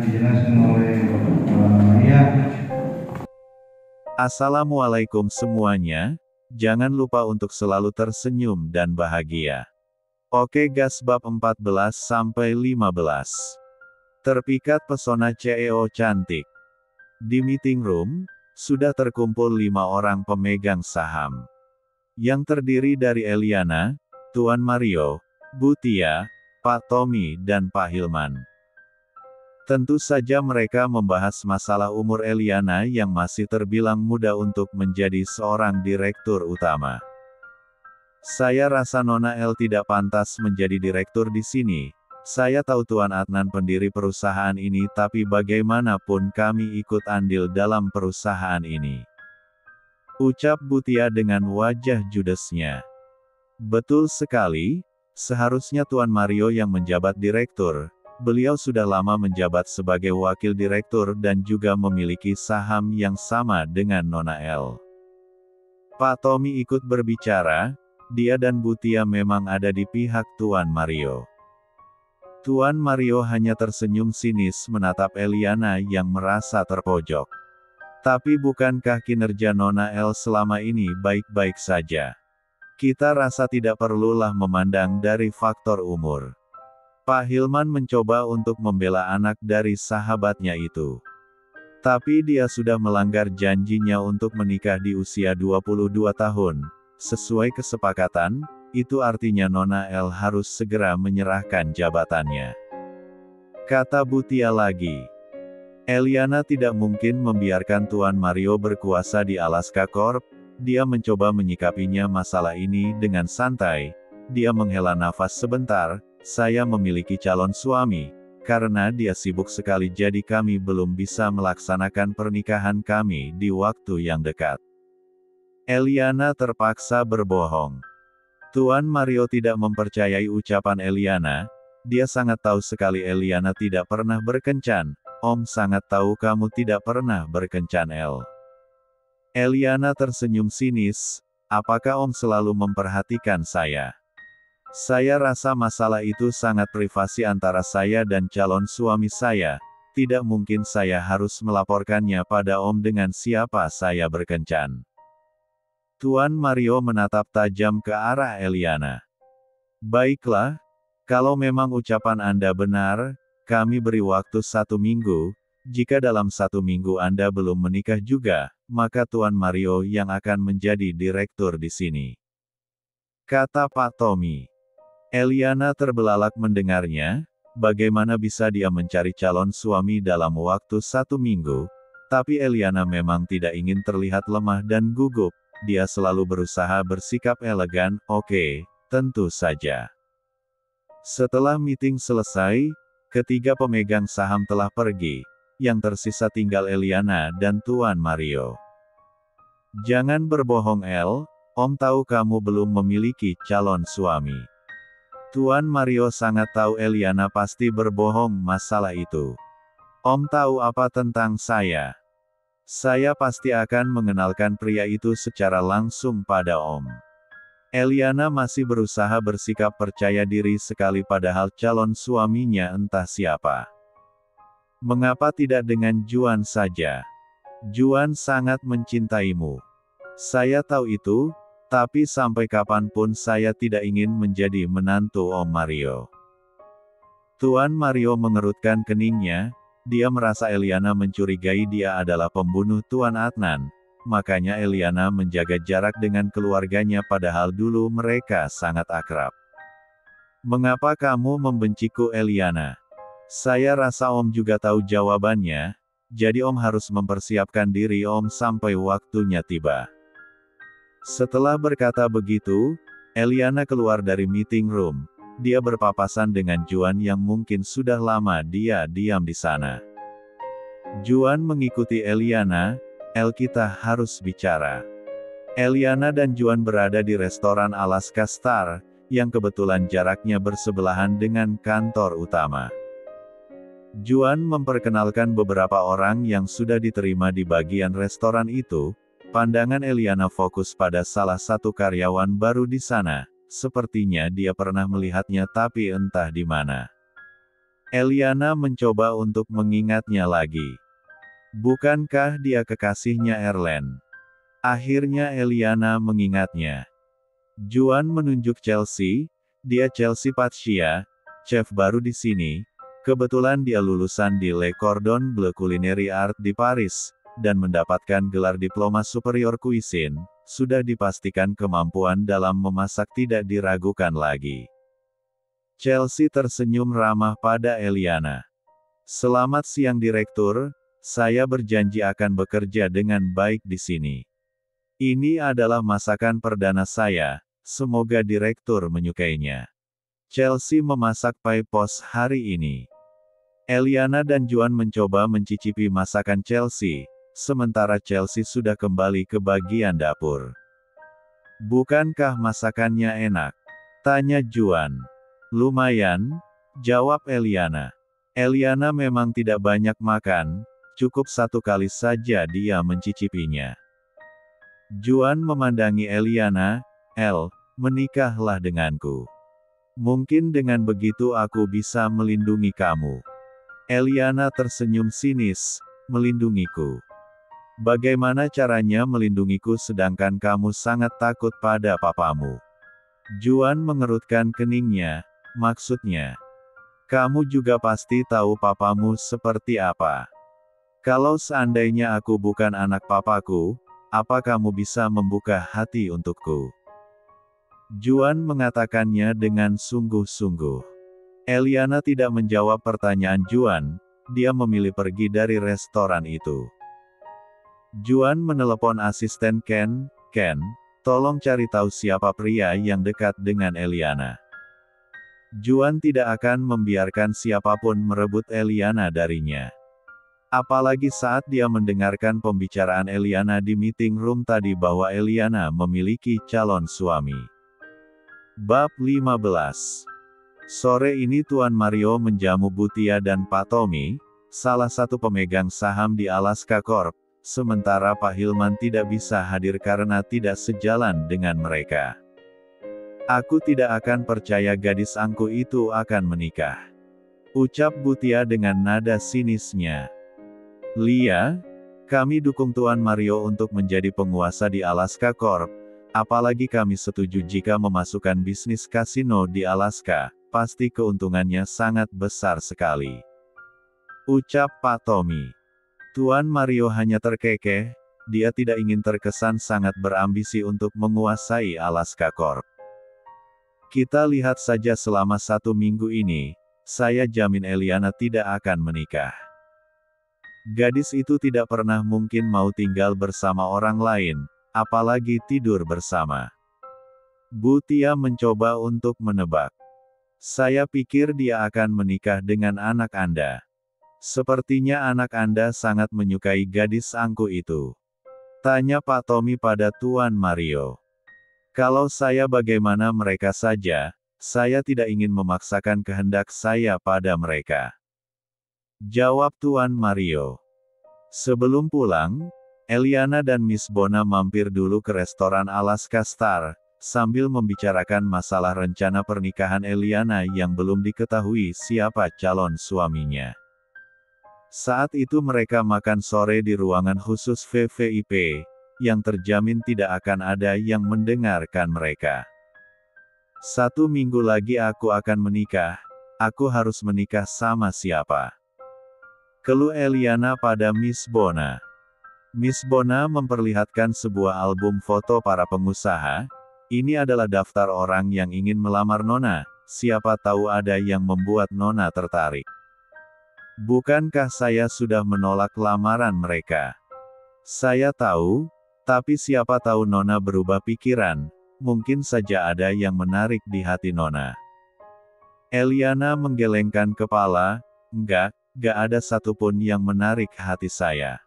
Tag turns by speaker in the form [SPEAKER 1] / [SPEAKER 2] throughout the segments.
[SPEAKER 1] dijelaskan oleh Maria.
[SPEAKER 2] Assalamualaikum semuanya, jangan lupa untuk selalu tersenyum dan bahagia. Oke gas bab 14-15. Terpikat pesona CEO cantik. Di meeting room, sudah terkumpul 5 orang pemegang saham. Yang terdiri dari Eliana, Tuan Mario, Bu Tia, Pak Tommy dan Pak Hilman. Tentu saja mereka membahas masalah umur Eliana yang masih terbilang muda untuk menjadi seorang direktur utama. Saya rasa Nona El tidak pantas menjadi direktur di sini. Saya tahu Tuan Adnan pendiri perusahaan ini, tapi bagaimanapun kami ikut andil dalam perusahaan ini. Ucap Butia dengan wajah judesnya. Betul sekali, seharusnya Tuan Mario yang menjabat direktur. Beliau sudah lama menjabat sebagai wakil direktur dan juga memiliki saham yang sama dengan Nona El. Pak Tommy ikut berbicara, dia dan Butia memang ada di pihak Tuan Mario. Tuan Mario hanya tersenyum sinis menatap Eliana yang merasa terpojok. Tapi bukankah kinerja Nona El selama ini baik-baik saja? Kita rasa tidak perlulah memandang dari faktor umur. Pak Hilman mencoba untuk membela anak dari sahabatnya itu. Tapi dia sudah melanggar janjinya untuk menikah di usia 22 tahun. Sesuai kesepakatan, itu artinya Nona El harus segera menyerahkan jabatannya. Kata Butia lagi. Eliana tidak mungkin membiarkan Tuan Mario berkuasa di Alaska Corp. Dia mencoba menyikapinya masalah ini dengan santai. Dia menghela nafas sebentar. Saya memiliki calon suami, karena dia sibuk sekali jadi kami belum bisa melaksanakan pernikahan kami di waktu yang dekat. Eliana terpaksa berbohong. Tuan Mario tidak mempercayai ucapan Eliana, dia sangat tahu sekali Eliana tidak pernah berkencan. Om sangat tahu kamu tidak pernah berkencan El. Eliana tersenyum sinis, apakah Om selalu memperhatikan saya? Saya rasa masalah itu sangat privasi antara saya dan calon suami saya. Tidak mungkin saya harus melaporkannya pada Om dengan siapa saya berkencan. Tuan Mario menatap tajam ke arah Eliana. Baiklah, kalau memang ucapan Anda benar, kami beri waktu 1 minggu. Jika dalam 1 minggu Anda belum menikah juga, maka Tuan Mario yang akan menjadi direktur di sini. Kata Pak Tommy. Eliana terbelalak mendengarnya, bagaimana bisa dia mencari calon suami dalam waktu 1 minggu, tapi Eliana memang tidak ingin terlihat lemah dan gugup, dia selalu berusaha bersikap elegan, oke, tentu saja. Setelah meeting selesai, ketiga pemegang saham telah pergi, yang tersisa tinggal Eliana dan Tuan Mario. Jangan berbohong El, Om tahu kamu belum memiliki calon suami. Tuan Mario sangat tahu Eliana pasti berbohong masalah itu. Om tahu apa tentang saya? Saya pasti akan mengenalkan pria itu secara langsung pada Om. Eliana masih berusaha bersikap percaya diri sekali padahal calon suaminya entah siapa. Mengapa tidak dengan Juan saja? Juan sangat mencintaimu. Saya tahu itu. Tapi sampai kapanpun saya tidak ingin menjadi menantu Om Mario. Tuan Mario mengerutkan keningnya, dia merasa Eliana mencurigai dia adalah pembunuh Tuan Adnan, makanya Eliana menjaga jarak dengan keluarganya padahal dulu mereka sangat akrab. Mengapa kamu membenciku Eliana? Saya rasa Om juga tahu jawabannya, jadi Om harus mempersiapkan diri Om sampai waktunya tiba. Setelah berkata begitu, Eliana keluar dari meeting room. Dia berpapasan dengan Juan yang mungkin sudah lama dia diam di sana. Juan mengikuti Eliana, El kita harus bicara. Eliana dan Juan berada di restoran Alaska Star, yang kebetulan jaraknya bersebelahan dengan kantor utama. Juan memperkenalkan beberapa orang yang sudah diterima di bagian restoran itu. Pandangan Eliana fokus pada salah satu karyawan baru di sana, sepertinya dia pernah melihatnya tapi entah di mana. Eliana mencoba untuk mengingatnya lagi. Bukankah dia kekasihnya Erlen? Akhirnya Eliana mengingatnya. Juan menunjuk Chelsea. Dia Chelsea Patsia, chef baru di sini. Kebetulan dia lulusan di Le Cordon Bleu Culinary Art di Paris, dan mendapatkan gelar diploma superior cuisine. Sudah dipastikan kemampuan dalam memasak tidak diragukan lagi. Chelsea tersenyum ramah pada Eliana. Selamat siang Direktur, saya berjanji akan bekerja dengan baik di sini. Ini adalah masakan perdana saya, semoga Direktur menyukainya. Chelsea memasak pie pos hari ini. Eliana dan Juan mencoba mencicipi masakan Chelsea, sementara Chelsea sudah kembali ke bagian dapur. Bukankah masakannya enak? Tanya Juan. Lumayan, jawab Eliana. Eliana memang tidak banyak makan, cukup satu kali saja dia mencicipinya. Juan memandangi Eliana, menikahlah denganku. Mungkin dengan begitu aku bisa melindungi kamu. Eliana tersenyum sinis, melindungiku. Bagaimana caranya melindungiku sedangkan kamu sangat takut pada papamu? Juan mengerutkan keningnya, maksudnya. Kamu juga pasti tahu papamu seperti apa. Kalau seandainya aku bukan anak papaku, apa kamu bisa membuka hati untukku? Juan mengatakannya dengan sungguh-sungguh. Eliana tidak menjawab pertanyaan Juan, dia memilih pergi dari restoran itu. Juan menelepon asisten Ken, tolong cari tahu siapa pria yang dekat dengan Eliana. Juan tidak akan membiarkan siapapun merebut Eliana darinya. Apalagi saat dia mendengarkan pembicaraan Eliana di meeting room tadi bahwa Eliana memiliki calon suami. Bab 15. Sore ini Tuan Mario menjamu Butia dan Pak Tommy, salah satu pemegang saham di Alaska Corp, sementara Pak Hilman tidak bisa hadir karena tidak sejalan dengan mereka. Aku tidak akan percaya gadis angku itu akan menikah. Ucap Butia dengan nada sinisnya. Lia, kami dukung Tuan Mario untuk menjadi penguasa di Alaska Corp, apalagi kami setuju jika memasukkan bisnis kasino di Alaska, pasti keuntungannya sangat besar sekali. Ucap Pak Tommy. Tuan Mario hanya terkekeh, dia tidak ingin terkesan sangat berambisi untuk menguasai Alaska Corp. Kita lihat saja selama 1 minggu ini, saya jamin Eliana tidak akan menikah. Gadis itu tidak pernah mungkin mau tinggal bersama orang lain, apalagi tidur bersama. Butia mencoba untuk menebak. Saya pikir dia akan menikah dengan anak Anda. Sepertinya anak Anda sangat menyukai gadis angku itu. Tanya Pak Tommy pada Tuan Mario. Kalau saya bagaimana mereka saja, saya tidak ingin memaksakan kehendak saya pada mereka. Jawab Tuan Mario. Sebelum pulang, Eliana dan Miss Bona mampir dulu ke restoran Alaska Star, sambil membicarakan masalah rencana pernikahan Eliana yang belum diketahui siapa calon suaminya. Saat itu mereka makan sore di ruangan khusus VVIP, yang terjamin tidak akan ada yang mendengarkan mereka. 1 minggu lagi aku akan menikah, aku harus menikah sama siapa? Keluh Eliana pada Miss Bona. Miss Bona memperlihatkan sebuah album foto para pengusaha. Ini adalah daftar orang yang ingin melamar Nona, siapa tahu ada yang membuat Nona tertarik. Bukankah saya sudah menolak lamaran mereka? Saya tahu, tapi siapa tahu Nona berubah pikiran, mungkin saja ada yang menarik di hati Nona. Eliana menggelengkan kepala, enggak ada satupun yang menarik hati saya.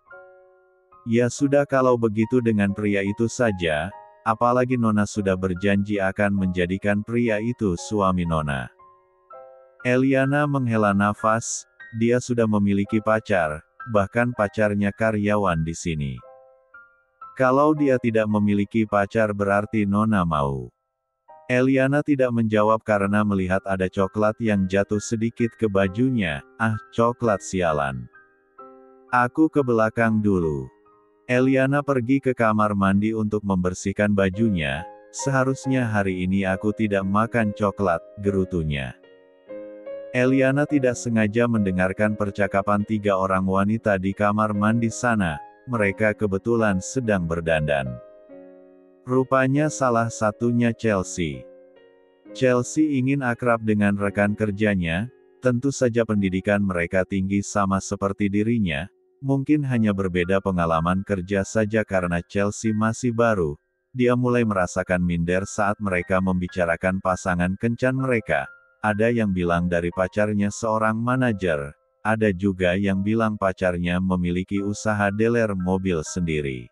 [SPEAKER 2] Ya sudah kalau begitu dengan pria itu saja, apalagi Nona sudah berjanji akan menjadikan pria itu suami Nona. Eliana menghela nafas, dia sudah memiliki pacar, bahkan pacarnya karyawan di sini. Kalau dia tidak memiliki pacar berarti Nona mau. Eliana tidak menjawab karena melihat ada coklat yang jatuh sedikit ke bajunya. Ah, coklat sialan. Aku ke belakang dulu. Eliana pergi ke kamar mandi untuk membersihkan bajunya. Seharusnya hari ini aku tidak makan coklat, gerutunya. Eliana tidak sengaja mendengarkan percakapan 3 orang wanita di kamar mandi sana. Mereka kebetulan sedang berdandan. Rupanya salah satunya Chelsea. Chelsea ingin akrab dengan rekan kerjanya. Tentu saja pendidikan mereka tinggi sama seperti dirinya. Mungkin hanya berbeda pengalaman kerja saja karena Chelsea masih baru. Dia mulai merasakan minder saat mereka membicarakan pasangan kencan mereka. Ada yang bilang dari pacarnya seorang manajer. Ada juga yang bilang pacarnya memiliki usaha dealer mobil sendiri.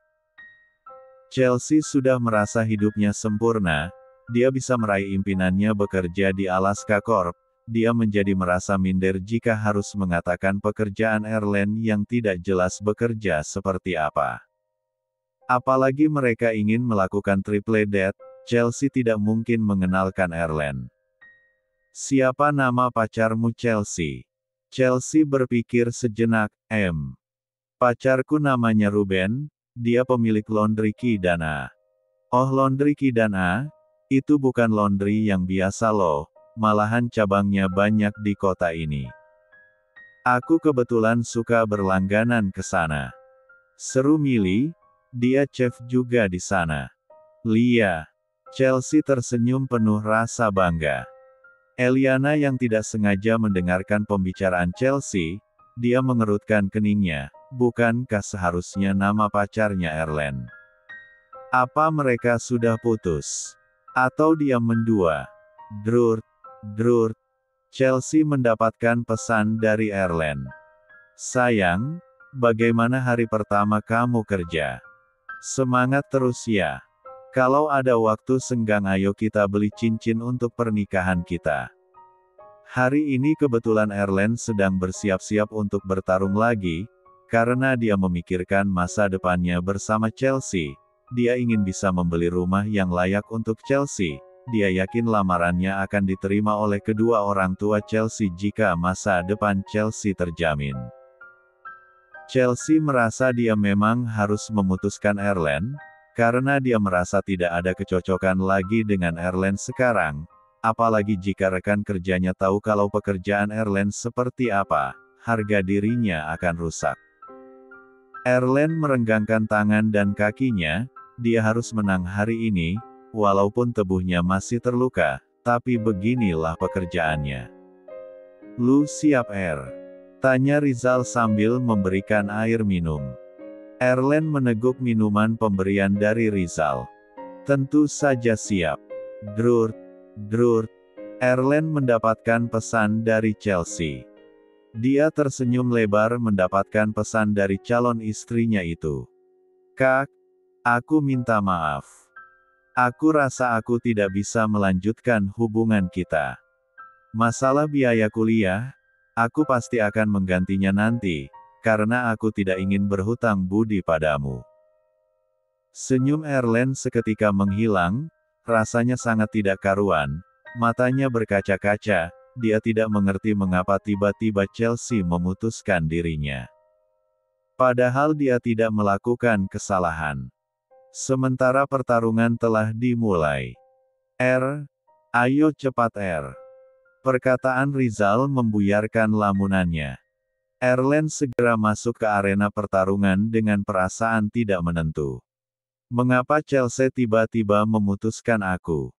[SPEAKER 2] Chelsea sudah merasa hidupnya sempurna. Dia bisa meraih impiannya bekerja di Alaska Corp. Dia menjadi merasa minder jika harus mengatakan pekerjaan airline yang tidak jelas bekerja seperti apa. Apalagi mereka ingin melakukan triple date, Chelsea tidak mungkin mengenalkan airline. Siapa nama pacarmu Chelsea? Chelsea berpikir sejenak, Pacarku namanya Ruben, dia pemilik Laundry Kidana. Oh, Laundry Kidana? Itu bukan laundry yang biasa loh, malahan cabangnya banyak di kota ini. Aku kebetulan suka berlangganan ke sana. Seru Millie, dia chef juga di sana. Lia. Chelsea tersenyum penuh rasa bangga. Eliana yang tidak sengaja mendengarkan pembicaraan Chelsea, dia mengerutkan keningnya. Bukankah seharusnya nama pacarnya Erlen? Apa mereka sudah putus? Atau dia mendua? Drurt. Chelsea mendapatkan pesan dari Erlen. Sayang, bagaimana hari pertama kamu kerja? Semangat terus ya. Kalau ada waktu senggang ayo kita beli cincin untuk pernikahan kita. Hari ini kebetulan Erlen sedang bersiap-siap untuk bertarung lagi, karena dia memikirkan masa depannya bersama Chelsea. Dia ingin bisa membeli rumah yang layak untuk Chelsea. Dia yakin lamarannya akan diterima oleh kedua orang tua Chelsea jika masa depan Chelsea terjamin. Chelsea merasa dia memang harus memutuskan Erlen, karena dia merasa tidak ada kecocokan lagi dengan Erlen sekarang, apalagi jika rekan kerjanya tahu kalau pekerjaan Erlen seperti apa, harga dirinya akan rusak. Erlen merenggangkan tangan dan kakinya, dia harus menang hari ini, walaupun tubuhnya masih terluka, tapi beginilah pekerjaannya. Lu siap Tanya Rizal sambil memberikan air minum. Erlen meneguk minuman pemberian dari Rizal. Tentu saja siap. Drurt. Erlen mendapatkan pesan dari Chelsea. Dia tersenyum lebar mendapatkan pesan dari calon istrinya itu. Kak, aku minta maaf. Aku rasa aku tidak bisa melanjutkan hubungan kita. Masalah biaya kuliah, aku pasti akan menggantinya nanti, karena aku tidak ingin berhutang budi padamu. Senyum Erlen seketika menghilang, rasanya sangat tidak karuan, matanya berkaca-kaca, dia tidak mengerti mengapa tiba-tiba Chelsea memutuskan dirinya. Padahal dia tidak melakukan kesalahan. Sementara pertarungan telah dimulai. Ayo cepat Perkataan Rizal membuyarkan lamunannya. Erlen segera masuk ke arena pertarungan dengan perasaan tidak menentu. Mengapa Chelsea tiba-tiba memutuskan aku?